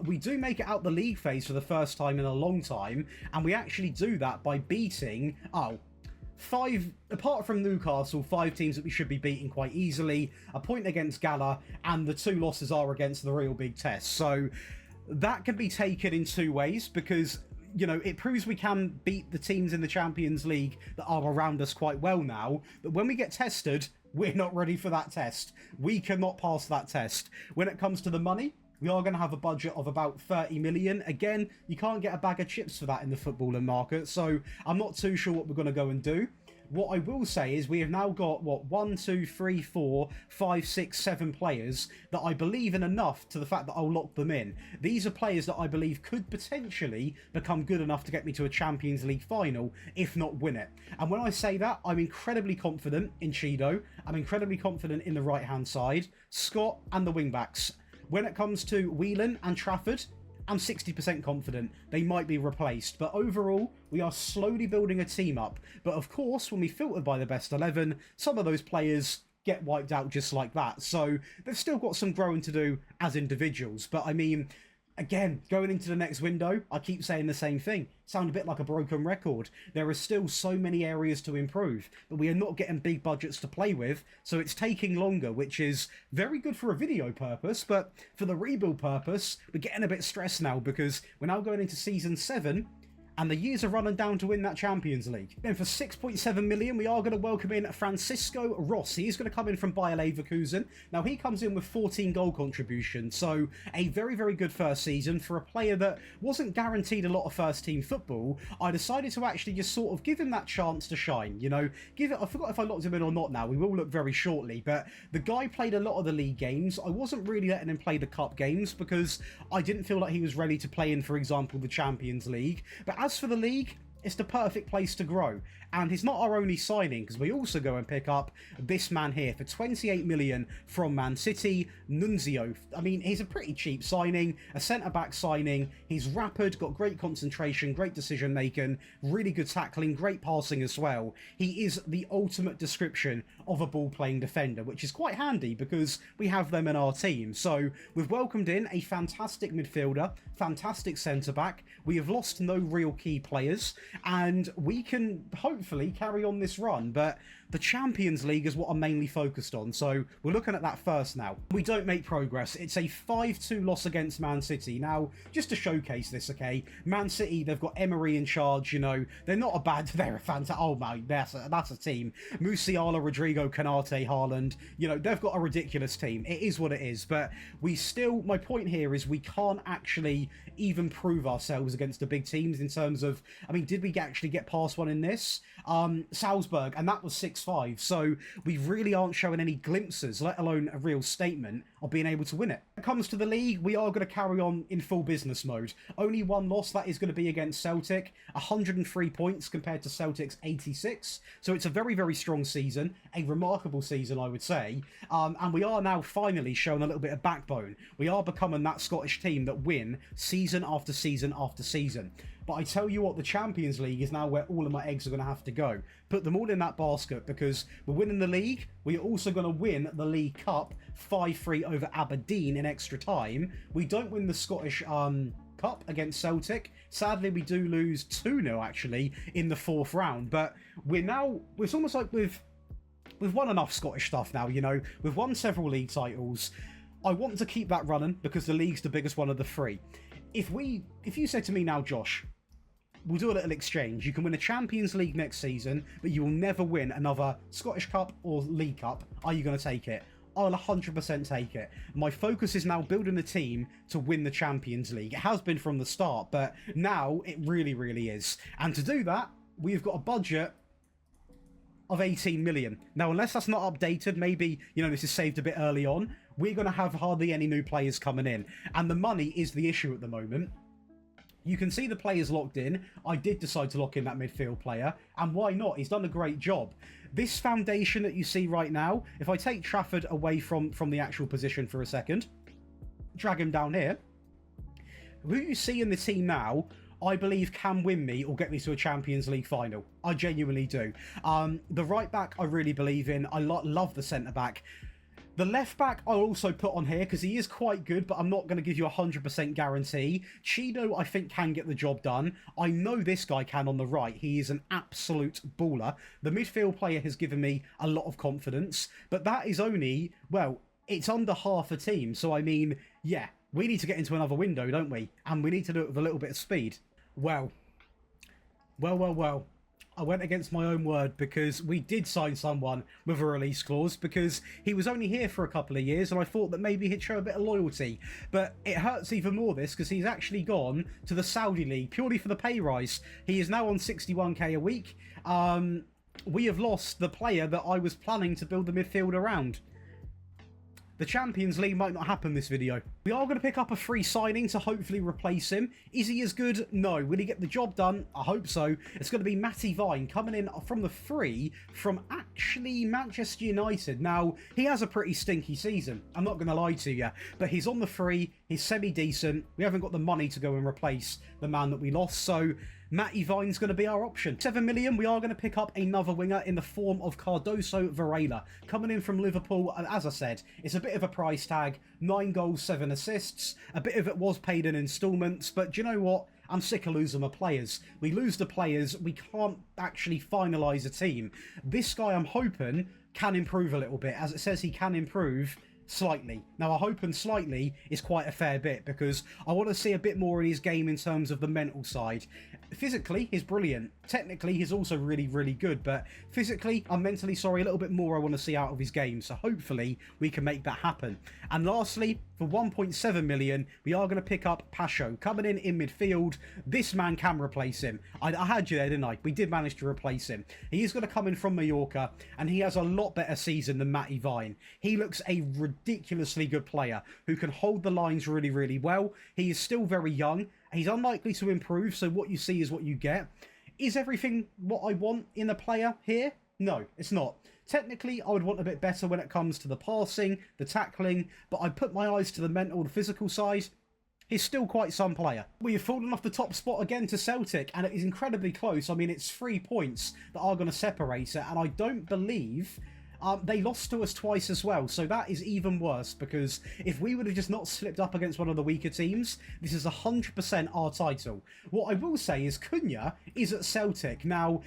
We do make it out the league phase for the first time in a long time, and we actually do that by beating... apart from Newcastle, 5 teams that we should be beating quite easily, a point against Gala, and the 2 losses are against the real big tests. So that can be taken in 2 ways because, you know, it proves we can beat the teams in the Champions League that are around us quite well now, but when we get tested, we're not ready for that test. We cannot pass that test. When it comes to the money, we are going to have a budget of about 30 million. Again, you can't get a bag of chips for that in the footballing market, so I'm not too sure what we're going to go and do. What I will say is we have now got, 1, 2, 3, 4, 5, 6, 7 players that I believe in enough to the fact that I'll lock them in. These are players that I believe could potentially become good enough to get me to a Champions League final, if not win it. And when I say that, I'm incredibly confident in Cheeto. I'm incredibly confident in the right-hand side, Scott, and the wing-backs. When it comes to Whelan and Trafford, I'm 60% confident they might be replaced, but overall, we are slowly building a team up. But of course, when we filtered by the best 11, some of those players get wiped out just like that. So they've still got some growing to do as individuals. But I mean, again, going into the next window, I keep saying the same thing. Sound a bit like a broken record. There are still so many areas to improve, but we are not getting big budgets to play with, so it's taking longer, which is very good for a video purpose, but for the rebuild purpose, we're getting a bit stressed now because we're now going into Season 7, and the years are running down to win that Champions League. Then for 6.7 million, we are going to welcome in Francisco Rossi. He's going to come in from Bayer Leverkusen. Now, he comes in with 14 goal contributions, so a very, very good first season for a player that wasn't guaranteed a lot of first-team football. I decided to actually just sort of give him that chance to shine, you know. I forgot if I locked him in or not now. We will look very shortly, but the guy played a lot of the league games. I wasn't really letting him play the cup games because I didn't feel like he was ready to play in, for example, the Champions League. But as for the league, it's the perfect place to grow. And he's not our only signing, because we also go and pick up this man here for 28 million from Man City, Nunzio. I mean, he's a pretty cheap signing, a centre-back signing. He's rapid, got great concentration, great decision-making, really good tackling, great passing as well. He is the ultimate description of a ball-playing defender, which is quite handy because we have them in our team. So we've welcomed in a fantastic midfielder, fantastic centre-back. We have lost no real key players, and we can hopefully carry on this run, but the Champions League is what I'm mainly focused on, so we're looking at that first now. We don't make progress. It's a 5-2 loss against Man City. Now, just to showcase this, okay, Man City, they've got Emery in charge, you know, they're not a bad, they're a fantastic, oh my, that's a team. Musiala, Rodrigo, Canate, Haaland, you know, they've got a ridiculous team. It is what it is, but we still, my point here is we can't actually even prove ourselves against the big teams in terms of, I mean, did we actually get past one in this? Salzburg, and that was 6 next 5. So we really aren't showing any glimpses, let alone a real statement of being able to win it. When it comes to the league, we are going to carry on in full business mode. Only one loss, that is going to be against Celtic. 103 points compared to Celtic's 86. So it's a very, very strong season. A remarkable season, I would say. And we are now finally showing a little bit of backbone. We are becoming that Scottish team that win season after season after season. But I tell you what, the Champions League is now where all of my eggs are going to have to go. Put them all in that basket, because we're winning the league. We're also going to win the League Cup 5-3 over Aberdeen in extra time. We don't win the Scottish Cup against Celtic. Sadly, we do lose 2-0 actually in the 4th round. But it's almost like we've won enough Scottish stuff now, you know. We've won several league titles. I want to keep that running because the league's the biggest one of the 3. If you said to me now, Josh, we'll do a little exchange. You can win a Champions League next season, but you will never win another Scottish Cup or League Cup. Are you going to take it? I'll 100% take it. My focus is now building a team to win the Champions League. It has been from the start, but now it really, really is. And to do that, we've got a budget of 18 million. Now, unless that's not updated, maybe, you know, this is saved a bit early on, we're going to have hardly any new players coming in. And the money is the issue at the moment. You can see the players locked in. I did decide to lock in that midfield player, and why not? He's done a great job. This foundation that you see right now, if I take Trafford away from the actual position for a second, drag him down here, who you see in the team now, I believe can win me or get me to a Champions League final. I genuinely do. The right back I really believe in. I love the centre back. The left back I'll also put on here because he is quite good, but I'm not going to give you a 100% guarantee. Chino, I think, can get the job done. I know this guy can on the right. He is an absolute baller. The midfield player has given me a lot of confidence, but that is only, well, it's under half a team. So, I mean, yeah, we need to get into another window, don't we? And we need to do it with a little bit of speed. Well. I went against my own word because we did sign someone with a release clause because he was only here for a couple of years and I thought that maybe he'd show a bit of loyalty. But it hurts even more this because he's actually gone to the Saudi League purely for the pay rise. He is now on 61k a week. We have lost the player that I was planning to build the midfield around. The Champions League might not happen this video. We are going to pick up a free signing to hopefully replace him. Is he as good? No. Will he get the job done? I hope so. It's going to be Matty Vine coming in from the free from actually Manchester United. Now, he has a pretty stinky season. I'm not going to lie to you. But he's on the free. He's semi-decent. We haven't got the money to go and replace the man that we lost. So Matty Vine's going to be our option. 7 million, we are going to pick up another winger in the form of Cardoso Varela. Coming in from Liverpool, and as I said, it's a bit of a price tag. 9 goals, 7 assists. A bit of it was paid in instalments, but do you know what? I'm sick of losing my players. We lose the players, we can't actually finalise a team. This guy, I'm hoping, can improve a little bit. As it says, he can improve slightly. Now, I hope and slightly is quite a fair bit because I want to see a bit more in his game in terms of the mental side. Physically, he's brilliant. Technically, he's also really, really good. But physically, I'm mentally sorry, a little bit more I want to see out of his game. So hopefully, we can make that happen. And lastly, for 1.7 million, we are going to pick up Pacho. Coming in midfield, this man can replace him. I had you there, didn't I? We did manage to replace him. He is going to come in from Mallorca, and he has a lot better season than Matty Vine. He looks a ridiculously good player who can hold the lines really, really well. He is still very young. He's unlikely to improve, so what you see is what you get. Is everything what I want in a player here? No, it's not. Technically, I would want a bit better when it comes to the passing, the tackling, but I put my eyes to the mental, the physical side. He's still quite some player. We have fallen off the top spot again to Celtic, and it is incredibly close. I mean, it's 3 points that are going to separate it, and I don't believe they lost to us twice as well, so that is even worse, because if we would have just not slipped up against one of the weaker teams, this is 100% our title. What I will say is Cunha is at Celtic. Now,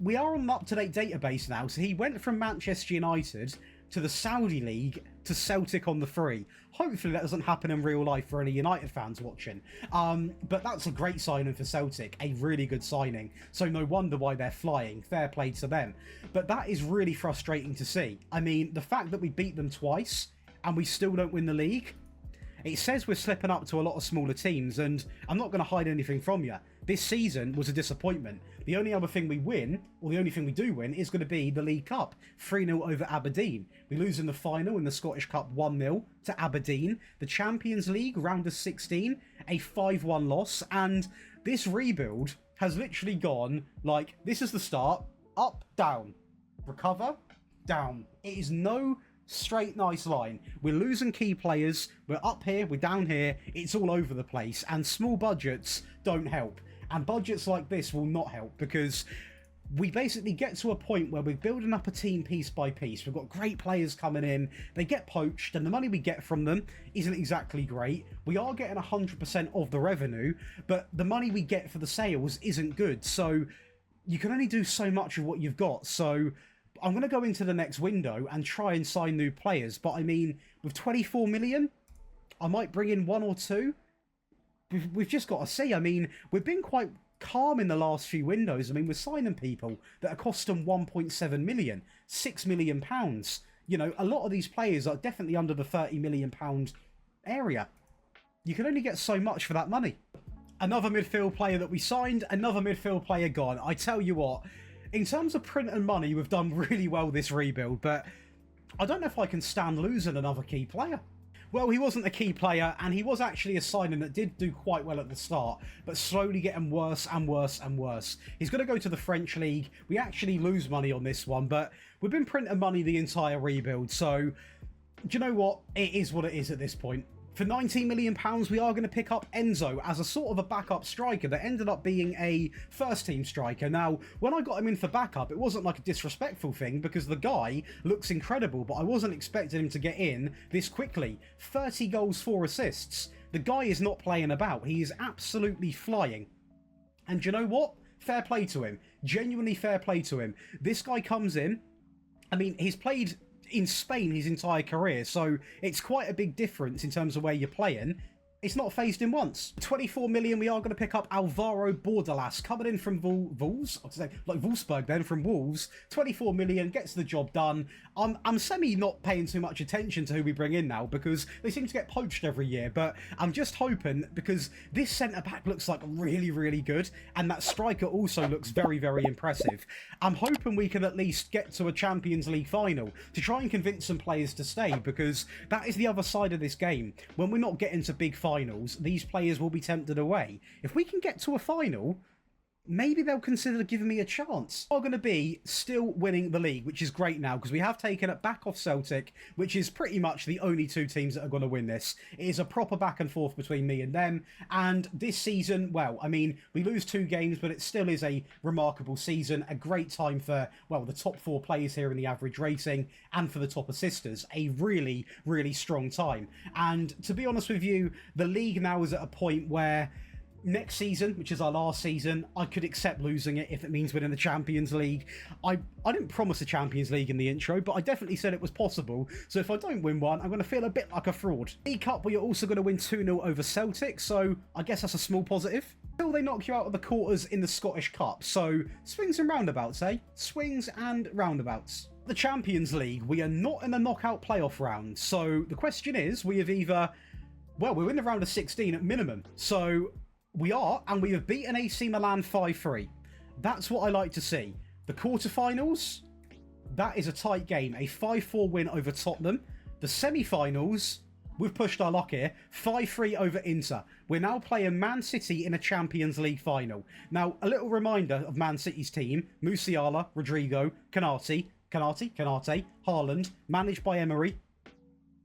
we are on an up-to-date database now, so he went from Manchester United to the Saudi League to Celtic on the free. Hopefully that doesn't happen in real life for any United fans watching. But that's a great signing for Celtic, a really good signing. So no wonder why they're flying. Fair play to them. But that is really frustrating to see. I mean, the fact that we beat them twice and we still don't win the league, it says we're slipping up to a lot of smaller teams, and I'm not going to hide anything from you. this season was a disappointment. The only other thing we win, or the only thing we do win, is going to be the League Cup. 3-0 over Aberdeen. We lose in the final in the Scottish Cup 1-0 to Aberdeen. The Champions League, round of 16, a 5-1 loss. And this rebuild has literally gone, like, this is the start, up, down, recover, down. It is no straight nice line. We're losing key players, we're up here, we're down here, it's all over the place, and small budgets don't help. And budgets like this will not help, because we basically get to a point where we're building up a team piece by piece. We've got great players coming in, they get poached, and the money we get from them isn't exactly great. We are getting 100% of the revenue, but the money we get for the sales isn't good, so you can only do so much of what you've got. So I'm going to go into the next window and try and sign new players, but I mean, with 24 million, I might bring in one or two. We've just got to see. I mean, we've been quite calm in the last few windows. I mean, we're signing people that are costing 1.7 million, 6 million pounds. You know, a lot of these players are definitely under the 30 million pound area. You can only get so much for that money. Another midfield player that we signed, another midfield player gone. I tell you what, in terms of print and money, we've done really well this rebuild, but I don't know if I can stand losing another key player. Well, he wasn't a key player, and he was actually a signing that did do quite well at the start, but slowly getting worse and worse and worse. He's going to go to the French League. We actually lose money on this one, but we've been printing money the entire rebuild, so do you know what? It is what it is at this point. For £19 million, we are going to pick up Enzo as a sort of a backup striker that ended up being a first-team striker. Now, when I got him in for backup, it wasn't like a disrespectful thing because the guy looks incredible, but I wasn't expecting him to get in this quickly. 30 goals, 4 assists. The guy is not playing about. He is absolutely flying. And do you know what? Fair play to him. Genuinely fair play to him. This guy comes in. I mean, he's played in Spain his entire career, so it's quite a big difference in terms of where you're playing. It's not phased in once. 24 million, we are going to pick up Alvaro Bordalas, coming in from Wolfsburg then, from Wolves. 24 million, gets the job done. I'm semi not paying too much attention to who we bring in now because they seem to get poached every year, but I'm just hoping, because this centre-back looks like really, really good, and that striker also looks very, very impressive. I'm hoping we can at least get to a Champions League final to try and convince some players to stay, because that is the other side of this game. When we're not getting to big finals, these players will be tempted away. If we can get to a final, maybe they'll consider giving me a chance. We're going to be still winning the league, which is great now, because we have taken it back off Celtic, which is pretty much the only two teams that are going to win this. It is a proper back and forth between me and them, and this season, well, I mean, we lose 2 games, but it still is a remarkable season, a great time for, well, the top 4 players here in the average rating, and for the top assisters, a really, really strong time. And to be honest with you, the league now is at a point where next season, which is our last season, I could accept losing it if it means winning the Champions League. I didn't promise a Champions League in the intro, but I definitely said it was possible. So if I don't win one, I'm going to feel a bit like a fraud. League Cup, we are also going to win 2-0 over Celtic, so I guess that's a small positive. Until they knock you out of the quarters in the Scottish Cup. So swings and roundabouts, eh? Swings and roundabouts. The Champions League, we are not in the knockout playoff round. So the question is, we have either, well, we're in the round of 16 at minimum. So we are, and we have beaten AC Milan 5-3. That's what I like to see. The quarterfinals, that is a tight game. A 5-4 win over Tottenham. The semi-finals, we've pushed our luck here. 5-3 over Inter. We're now playing Man City in a Champions League final. Now, a little reminder of Man City's team. Musiala, Rodrigo, Canate, Haaland, managed by Emery.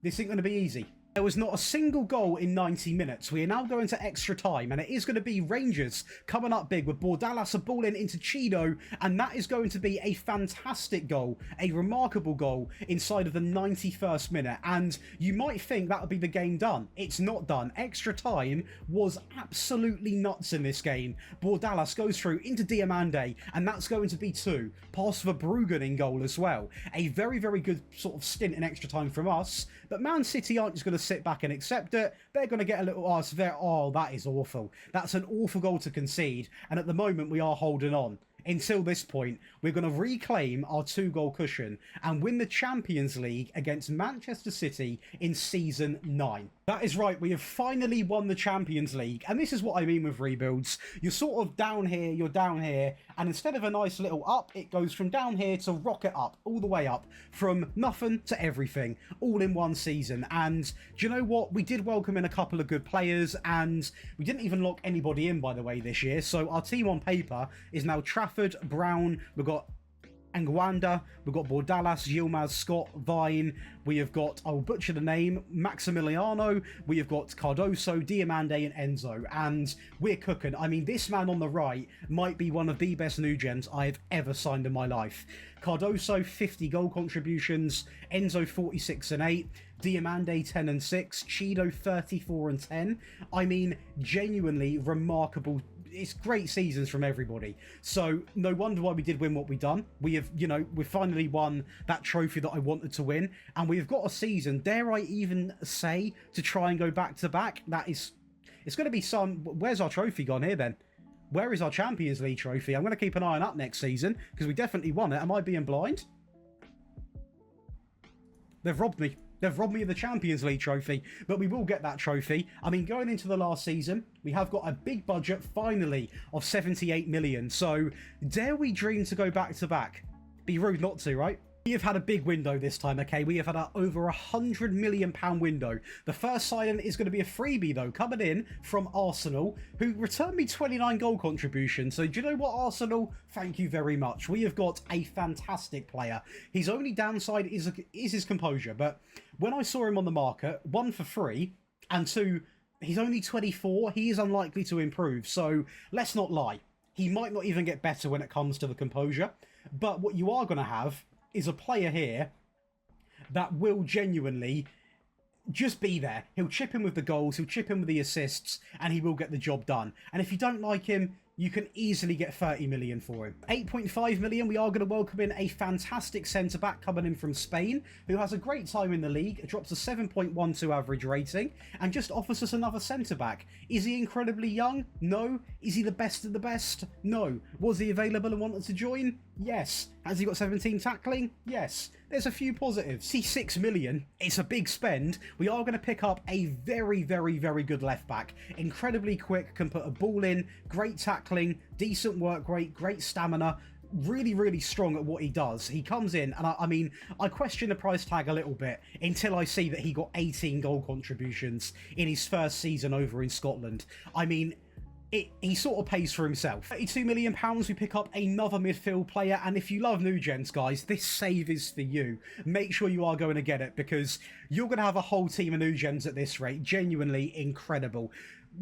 This ain't going to be easy. There was not a single goal in 90 minutes. We are now going to extra time, and it is going to be Rangers coming up big with Bordalas a ball in into Chido, and that is going to be a fantastic goal, a remarkable goal inside of the 91st minute. And you might think that would be the game done. It's not done. Extra time was absolutely nuts in this game. Bordalas goes through into Diamande, and that's going to be 2. Pass for Bruggen in goal as well. A very, very good sort of stint in extra time from us, but Man City aren't just going to sit back and accept it. They're going to get a little that is awful. That's an awful goal to concede, and at the moment we are holding on. until this point, we're going to reclaim our 2-goal cushion and win the Champions League against Manchester City in Season 9. That is right, we have finally won the Champions League, and this is what I mean with rebuilds. You're sort of down here, you're down here, and instead of a nice little up, it goes from down here to rocket up, all the way up, from nothing to everything, all in one season. And do you know what? We did welcome in a couple of good players, and we didn't even lock anybody in, by the way, this year. So our team on paper is now Trafford, Brown, we've got Angwanda, we've got Bordalas, Yilmaz, Scott, Vine, we have got, I'll butcher the name, Maximiliano, we have got Cardoso, Diamande and Enzo, and we're cooking. I mean, this man on the right might be one of the best new gens I have ever signed in my life. Cardoso, 50 goal contributions, Enzo, 46 and 8, Diamande, 10 and 6, Chido, 34 and 10. I mean, genuinely remarkable. It's great seasons from everybody. So no wonder why we did win what we done. We have, you know, we've finally won that trophy that I wanted to win. And we've got a season, dare I even say, to try and go back to back. That is, it's going to be some, where's our trophy gone here then? Where is our Champions League trophy? I'm going to keep an eye on that next season because we definitely won it. Am I being blind? They've robbed me. They've robbed me of the Champions League trophy, but we will get that trophy. I mean, going into the last season, we have got a big budget, finally, of 78 million. So, dare we dream to go back to back? Be rude not to, right? We have had a big window this time, okay? We have had a over £100 million window. The first signing is going to be a freebie, though, coming in from Arsenal, who returned me 29 goal contributions. So do you know what, Arsenal? Thank you very much. We have got a fantastic player. His only downside is his composure, but when I saw him on the market, 1 for free, and 2, he's only 24, he is unlikely to improve. So let's not lie. He might not even get better when it comes to the composure, but what you are going to have is a player here that will genuinely just be there. He'll chip in with the goals, he'll chip in with the assists, and he will get the job done. And if you don't like him, you can easily get 30 million for him. 8.5 million, we are going to welcome in a fantastic centre-back coming in from Spain, who has a great time in the league, drops a 7.12 average rating, and just offers us another centre-back. Is he incredibly young? No. Is he the best of the best? No. Was he available and wanted to join? Yes. Has he got 17 tackling? Yes. There's a few positives. See, 6 million, it's a big spend. We are going to pick up a very, very, very good left back. Incredibly quick, can put a ball in, great tackling, decent work rate, great stamina, really, really strong at what he does. He comes in, and I mean, I question the price tag a little bit until I see that he got 18 goal contributions in his first season over in Scotland. I mean, he sort of pays for himself. £32 million, we pick up another midfield player, and if you love new gens, guys, this save is for you. Make sure you are going to get it, because you're going to have a whole team of new gens at this rate. Genuinely incredible.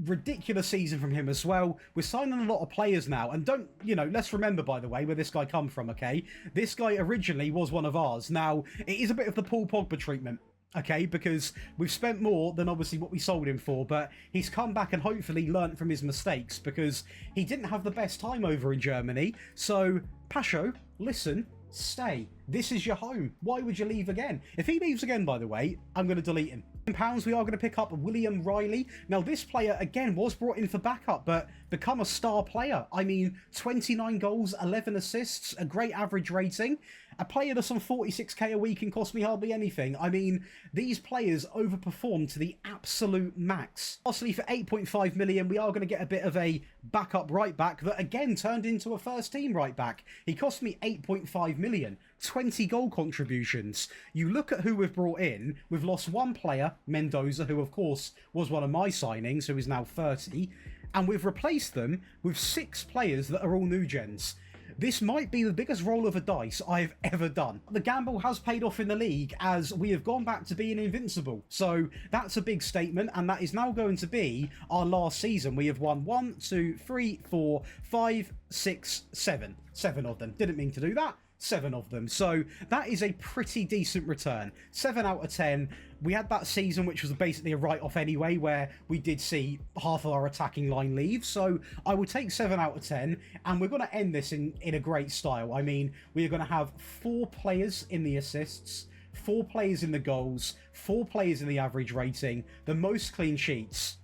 Ridiculous season from him as well. We're signing a lot of players now, and don't, you know, let's remember, by the way, where this guy come from, okay? This guy originally was one of ours. Now, it is a bit of the Paul Pogba treatment, okay, because we've spent more than obviously what we sold him for, but he's come back and hopefully learnt from his mistakes, because he didn't have the best time over in Germany. So, Pasho, listen, stay. This is your home. Why would you leave again? If he leaves again, by the way, I'm going to delete him. £10, we are going to pick up William Riley. Now, this player, again, was brought in for backup, but become a star player. I mean, 29 goals, 11 assists, a great average rating. A player that's on 46k a week and cost me hardly anything. I mean, these players overperform to the absolute max. Lastly, for 8.5 million, we are going to get a bit of a backup right back that again turned into a first team right back. He cost me 8.5 million. 20 goal contributions. You look at who we've brought in. We've lost one player, Mendoza, who of course was one of my signings, who is now 30, and we've replaced them with 6 players that are all new gens. This might be the biggest roll of a dice I've ever done. The gamble has paid off in the league, as we have gone back to being invincible. So that's a big statement, and that is now going to be our last season. We have won 1, 2, 3, 4, 5, 6, 7. 7 of them. Didn't mean to do that. 7 of them. So that is a pretty decent return. 7 out of 10. We had that season, which was basically a write-off anyway, where we did see half of our attacking line leave. So I would take 7 out of 10, and we're going to end this in a great style. I mean, we are going to have 4 players in the assists, 4 players in the goals, 4 players in the average rating, the most clean sheets.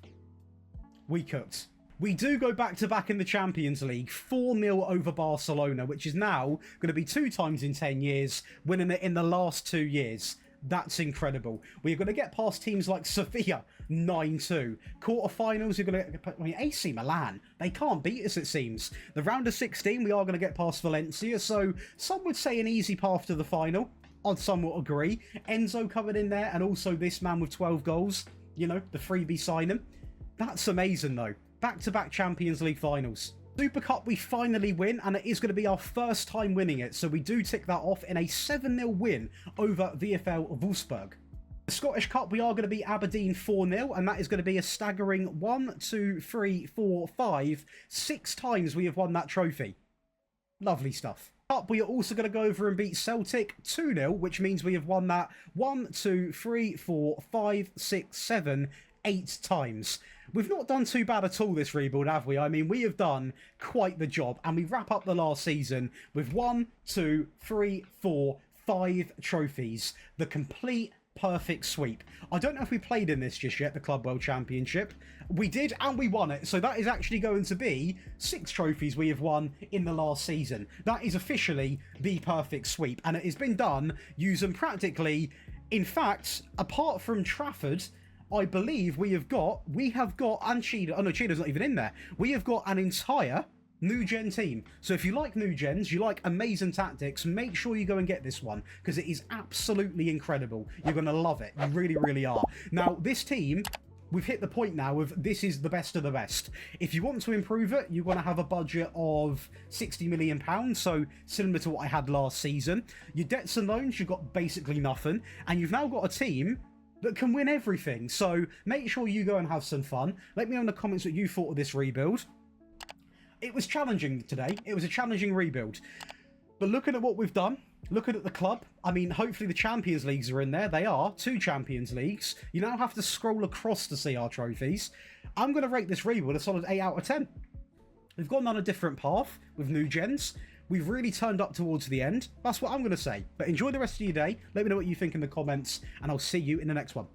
We cooked. We do go back-to-back in the Champions League, 4-0 over Barcelona, which is now going to be 2 times in 10 years, winning it in the last 2 years. That's incredible. We're going to get past teams like Sevilla, 9-2. Quarterfinals, you're going to get... I mean, AC Milan, they can't beat us, it seems. The round of 16, we are going to get past Valencia, so some would say an easy path to the final. I'd somewhat agree. Enzo coming in there, and also this man with 12 goals. You know, the freebie signing. That's amazing, though. Back-to-back Champions League finals. Super Cup we finally win, and it is going to be our first time winning it, so we do tick that off in a 7-0 win over VfL Wolfsburg. The Scottish Cup we are going to be Aberdeen 4-0, and that is going to be a staggering 1, 2, 3, 4, 5, 6 times we have won that trophy. Lovely stuff. Cup we are also going to go over and beat Celtic 2-0, which means we have won that 1, 2, 3, 4, 5, 6, 7, 8 times. We've not done too bad at all this rebuild, have we? I mean, we have done quite the job, and we wrap up the last season with 1, 2, 3, 4, 5 trophies. The complete perfect sweep. I don't know if we played in this just yet, the Club World Championship. We did, and we won it, so that is actually going to be 6 trophies we have won in the last season. That is officially the perfect sweep, and it has been done using practically, in fact, apart from Trafford, I believe we have got, and Cheetah, oh no, Cheetah's not even in there. We have got an entire new gen team. So if you like new gens, you like amazing tactics, make sure you go and get this one, because it is absolutely incredible. You're going to love it. You really, really are. Now, this team, we've hit the point now of this is the best of the best. If you want to improve it, you're going to have a budget of £60 million, so similar to what I had last season. Your debts and loans, you've got basically nothing, and you've now got a team that can win everything. So make sure you go and have some fun. Let me know in the comments what you thought of this rebuild. It was challenging today. It was a challenging rebuild. But looking at what we've done, looking at the club, I mean, hopefully the Champions Leagues are in there. They are. 2 Champions Leagues. You now have to scroll across to see our trophies. I'm going to rate this rebuild a solid 8 out of 10. We've gone on a different path with new gens. We've really turned up towards the end. That's what I'm going to say. But enjoy the rest of your day. Let me know what you think in the comments, and I'll see you in the next one.